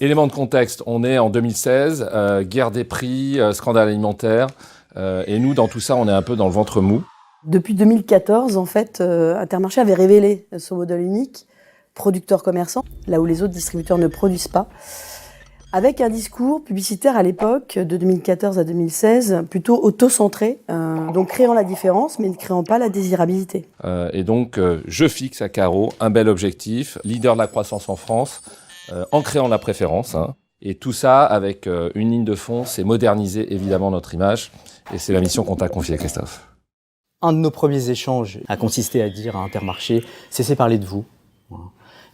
Élément de contexte, on est en 2016, guerre des prix, scandale alimentaire, et nous, dans tout ça, on est un peu dans le ventre mou. Depuis 2014, en fait, Intermarché avait révélé son modèle unique, producteur-commerçant, là où les autres distributeurs ne produisent pas, avec un discours publicitaire à l'époque, de 2014 à 2016, plutôt auto-centré, donc créant la différence, mais ne créant pas la désirabilité. Et donc, je fixe à Caro un bel objectif, leader de la croissance en France, en créant la préférence. Et tout ça avec une ligne de fond, c'est moderniser évidemment notre image. Et c'est la mission qu'on t'a confiée, Christophe. Un de nos premiers échanges a consisté à dire à Intermarché, cessez parler de vous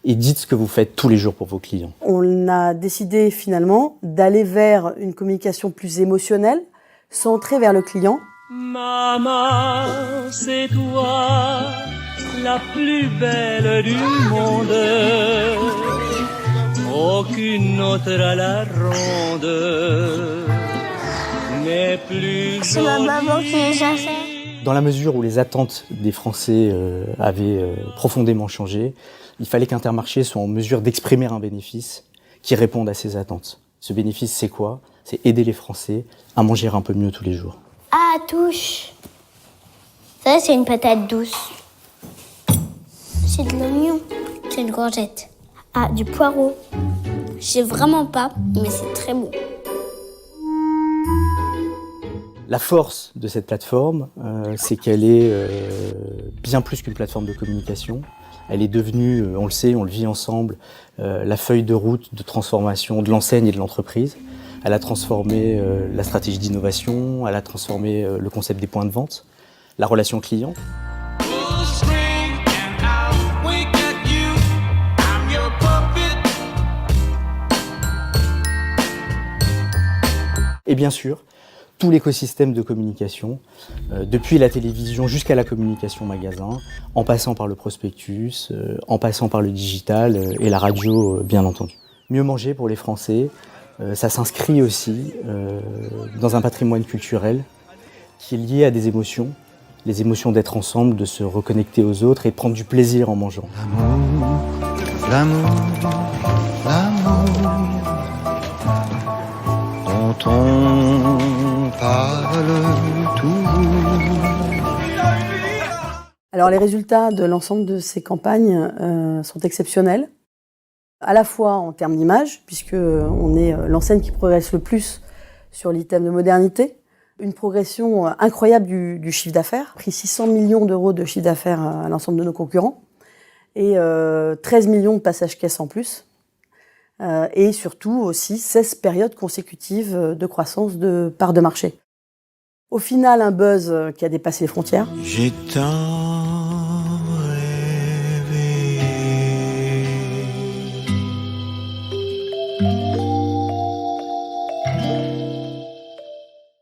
et dites ce que vous faites tous les jours pour vos clients. On a décidé finalement d'aller vers une communication plus émotionnelle, centrée vers le client. Maman, c'est toi, la plus belle du monde. Aucune autre à la ronde n'est plus C'est ma maman qui les a fait. Dans la mesure où les attentes des Français avaient profondément changé, il fallait qu'Intermarché soit en mesure d'exprimer un bénéfice qui réponde à ces attentes. Ce bénéfice, c'est quoi? C'est aider les Français à manger un peu mieux tous les jours. Ah, touche. Ça, c'est une patate douce. C'est de l'oignon. C'est une courgette. Ah, du poireau. Je sais vraiment pas, mais c'est très bon. La force de cette plateforme, c'est qu'elle est bien plus qu'une plateforme de communication. Elle est devenue, on le sait, on le vit ensemble, la feuille de route de transformation de l'enseigne et de l'entreprise. Elle a transformé la stratégie d'innovation, elle a transformé le concept des points de vente, la relation client. Et bien sûr, tout l'écosystème de communication, depuis la télévision jusqu'à la communication magasin, en passant par le prospectus, en passant par le digital et la radio, bien entendu. Mieux manger pour les Français, ça s'inscrit aussi dans un patrimoine culturel qui est lié à des émotions, les émotions d'être ensemble, de se reconnecter aux autres et de prendre du plaisir en mangeant. L'amour, l'amour, dont on parle toujours. Alors les résultats de l'ensemble de ces campagnes sont exceptionnels, à la fois en termes d'image, puisqu'on est l'enseigne qui progresse le plus sur l'item de modernité, une progression incroyable du chiffre d'affaires, pris 600 millions d'euros de chiffre d'affaires à l'ensemble de nos concurrents, et 13 millions de passages caisses en plus, et surtout aussi 16 périodes consécutives de croissance de part de marché. Au final, un buzz qui a dépassé les frontières. J'ai tant